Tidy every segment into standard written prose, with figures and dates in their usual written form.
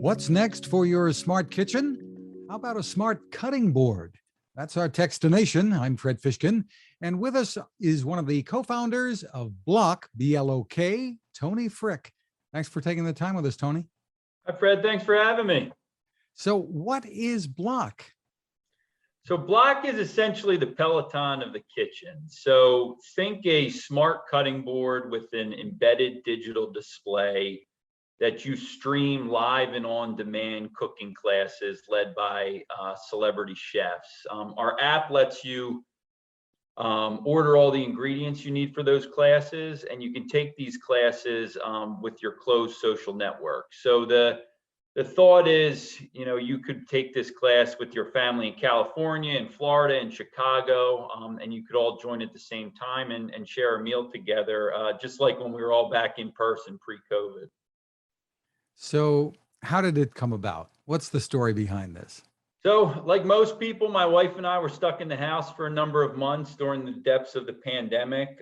What's next for your smart kitchen? How about a smart cutting board? That's our Techstination. I'm Fred Fishkin, and with us is one of the co-founders of BLOK, B-L-O-K, Tony Frick. Thanks for taking the time with us, Tony. Hi, Fred. Thanks for having me. So what is BLOK? So BLOK is essentially the Peloton of the kitchen. So think a smart cutting board with an embedded digital display that you stream live and on-demand cooking classes led by celebrity chefs. Our app lets you order all the ingredients you need for those classes, and you can take these classes with your closed social network. So the thought is, you could take this class with your family in California, in Florida, in Chicago, and you could all join at the same time and share a meal together, just like when we were all back in person pre-COVID. So how did it come about? What's the story behind this? So like most people, my wife and I were stuck in the house for a number of months during the depths of the pandemic.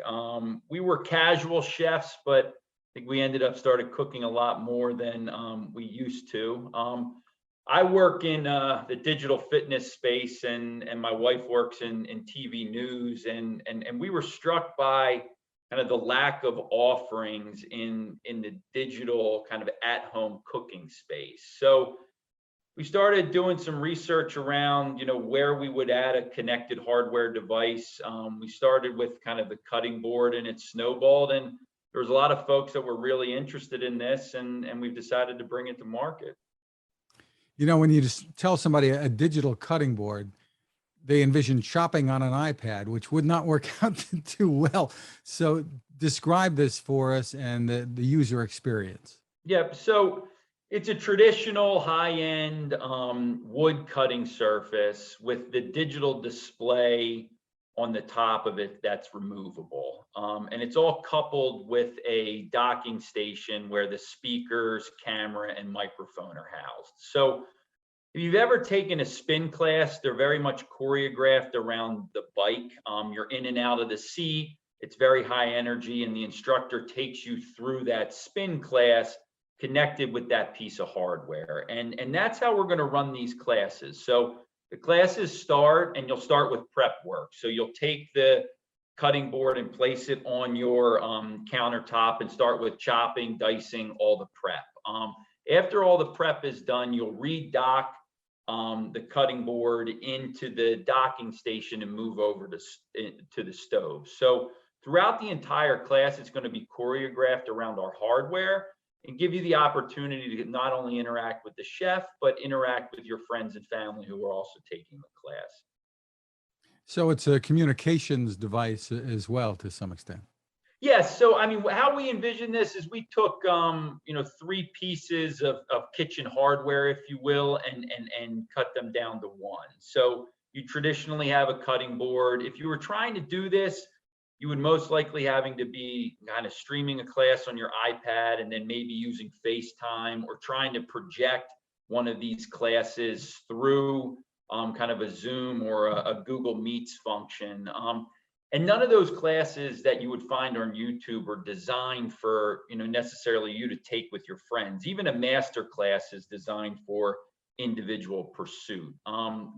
We were casual chefs, but I think we ended up started cooking a lot more than we used to. I work in the digital fitness space, and my wife works in TV news, and we were struck by kind of the lack of offerings in the digital kind of at-home cooking space. So we started doing some research around, where we would add a connected hardware device. We started with kind of the cutting board, and it snowballed, and there was a lot of folks that were really interested in this, and we've decided to bring it to market. When you just tell somebody a digital cutting board, they envision shopping on an iPad, which would not work out too well. So describe this for us and the user experience. Yep. So it's a traditional high-end wood cutting surface with the digital display on the top of it that's removable. And it's all coupled with a docking station where the speakers, camera, and microphone are housed. So if you've ever taken a spin class, they're very much choreographed around the bike. You're in and out of the seat. It's very high energy, and the instructor takes you through that spin class connected with that piece of hardware. And that's how we're going to run these classes. So the classes start, and you'll start with prep work. So you'll take the cutting board and place it on your countertop and start with chopping, dicing, all the prep. After all the prep is done, you'll redock the cutting board into the docking station and move over to the stove. So throughout the entire class, it's going to be choreographed around our hardware and give you the opportunity to not only interact with the chef, but interact with your friends and family who are also taking the class. So it's a communications device as well, to some extent. Yes. So, how we envision this is we took, three pieces of kitchen hardware, if you will, and cut them down to one. So you traditionally have a cutting board. If you were trying to do this, you would most likely having to be kind of streaming a class on your iPad and then maybe using FaceTime or trying to project one of these classes through kind of a Zoom or a Google Meets function. And none of those classes that you would find on YouTube are designed for, necessarily you to take with your friends. Even a master class is designed for individual pursuit.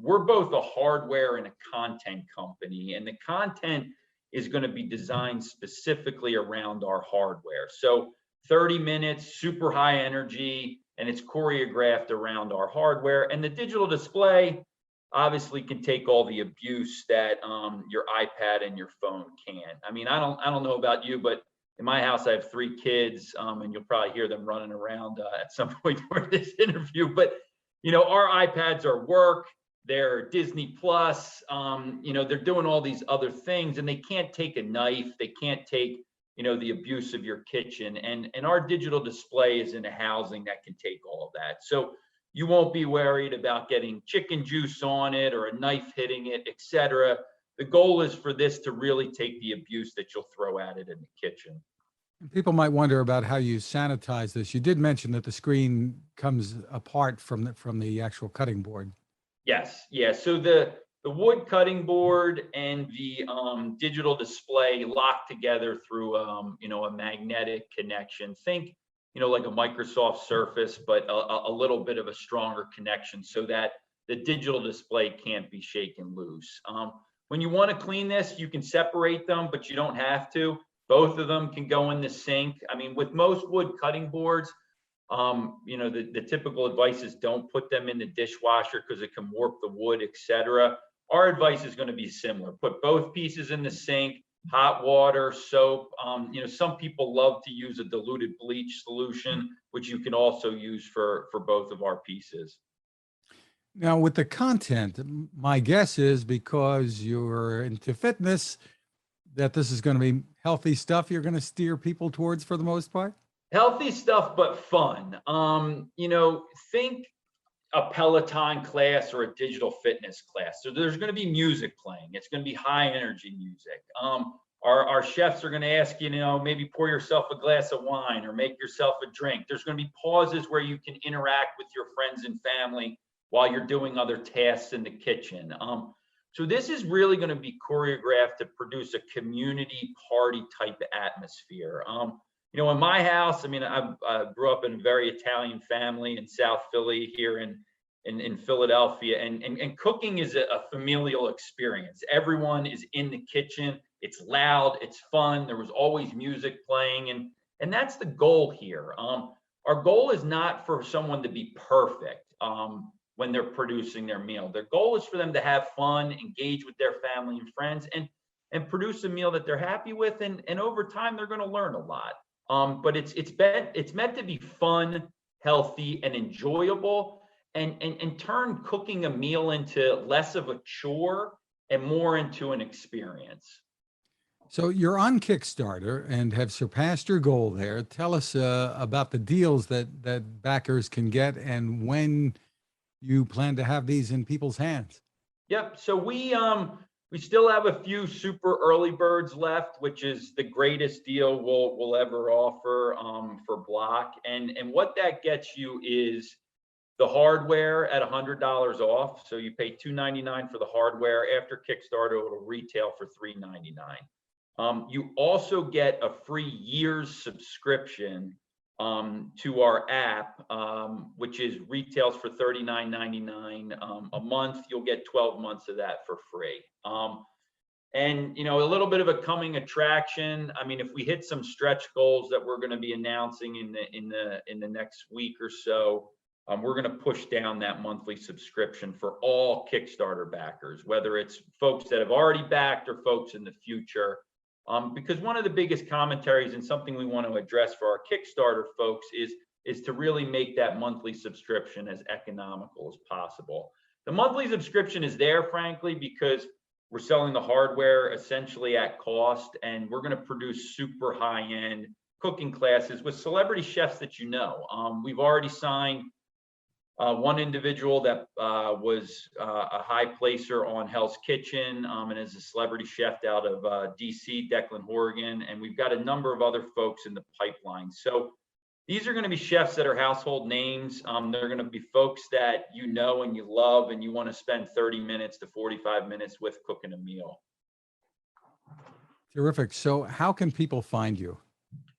We're both a hardware and a content company, and the content is going to be designed specifically around our hardware. So 30 minutes, super high energy, and it's choreographed around our hardware. And the digital display obviously can take all the abuse that your iPad and your phone can. I don't know about you, but in my house I have 3 kids, and you'll probably hear them running around at some point during this interview. But our iPads are work, they're Disney Plus, they're doing all these other things, and they can't take a knife, they can't take the abuse of your kitchen. And our digital display is in a housing that can take all of that. So you won't be worried about getting chicken juice on it or a knife hitting it, etc. The goal is for this to really take the abuse that you'll throw at it in the kitchen. People might wonder about how you sanitize this. You did mention that the screen comes apart from the actual cutting board. Yes, yeah. So the wood cutting board and the digital display lock together through a magnetic connection. Think like a Microsoft Surface, but a little bit of a stronger connection so that the digital display can't be shaken loose. When you want to clean this, you can separate them, but you don't have to. Both of them can go in the sink. I mean, with most wood cutting boards, the typical advice is don't put them in the dishwasher because it can warp the wood, etc. Our advice is going to be similar. Put both pieces in the sink, hot water, soap. Some people love to use a diluted bleach solution, which you can also use for both of our pieces. Now, with the content, my guess is because you're into fitness, that this is going to be healthy stuff you're going to steer people towards for the most part? Healthy stuff, but fun. Think a Peloton class or a digital fitness class. So there's going to be music playing. It's going to be high energy music. Our chefs are going to ask you, maybe pour yourself a glass of wine or make yourself a drink. There's going to be pauses where you can interact with your friends and family while you're doing other tasks in the kitchen. So this is really going to be choreographed to produce a community party type atmosphere. In my house, I grew up in a very Italian family in South Philly here in Philadelphia, and cooking is a familial experience. Everyone is in the kitchen. It's loud, it's fun. There was always music playing, and that's the goal here. Our goal is not for someone to be perfect when they're producing their meal. Their goal is for them to have fun, engage with their family and friends, and produce a meal that they're happy with, and over time they're going to learn a lot. But it's meant to be fun, healthy, and enjoyable, and turn cooking a meal into less of a chore and more into an experience. So you're on Kickstarter and have surpassed your goal there. Tell us about the deals that backers can get and when you plan to have these in people's hands. Yep. So we still have a few super early birds left, which is the greatest deal we'll ever offer for BLOK. And what that gets you is the hardware at $100 off. So you pay $299 for the hardware. After Kickstarter, it'll retail for $399. You also get a free year's subscription to our app, which retails for $39.99 a month. You'll get 12 months of that for free. And a little bit of a coming attraction. If we hit some stretch goals that we're going to be announcing in the next week or so, we're going to push down that monthly subscription for all Kickstarter backers, whether it's folks that have already backed or folks in the future. Because one of the biggest commentaries and something we want to address for our Kickstarter folks is to really make that monthly subscription as economical as possible. The monthly subscription is there, frankly, because we're selling the hardware essentially at cost, and we're going to produce super high-end cooking classes with celebrity chefs that we've already signed one individual that was a high placer on Hell's Kitchen and is a celebrity chef out of DC, Declan Horgan, and we've got a number of other folks in the pipeline. So these are going to be chefs that are household names. They're going to be folks that you know and you love, and you want to spend 30 minutes to 45 minutes with cooking a meal. Terrific. So how can people find you?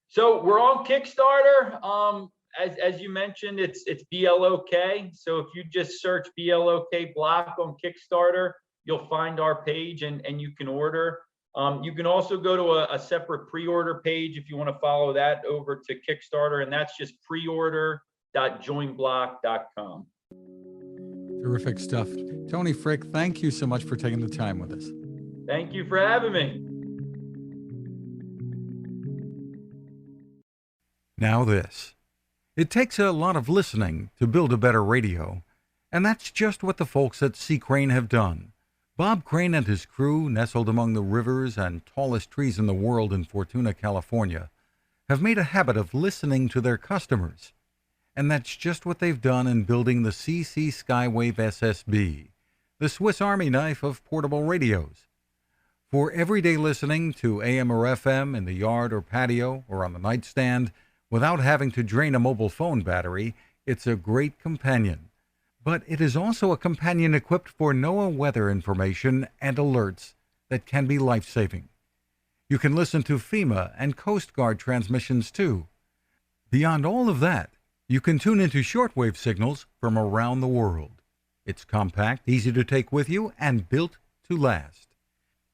So we're on Kickstarter. As you mentioned, it's BLOK. So if you just search BLOK BLOK on Kickstarter, you'll find our page and you can order. You can also go to a separate pre-order page if you want to follow that over to Kickstarter, and that's just preorder.joinblok.com. Terrific stuff. Tony Frick, thank you so much for taking the time with us. Thank you for having me. Now this. It takes a lot of listening to build a better radio, and that's just what the folks at C. Crane have done. Bob Crane and his crew, nestled among the rivers and tallest trees in the world in Fortuna, California, have made a habit of listening to their customers. And that's just what they've done in building the CC Skywave SSB, the Swiss Army knife of portable radios. For everyday listening to AM or FM in the yard or patio or on the nightstand, without having to drain a mobile phone battery, it's a great companion. But it is also a companion equipped for NOAA weather information and alerts that can be life-saving. You can listen to FEMA and Coast Guard transmissions too. Beyond all of that, you can tune into shortwave signals from around the world. It's compact, easy to take with you, and built to last.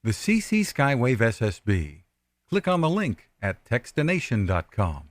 The CC Skywave SSB. Click on the link at Techstination.com.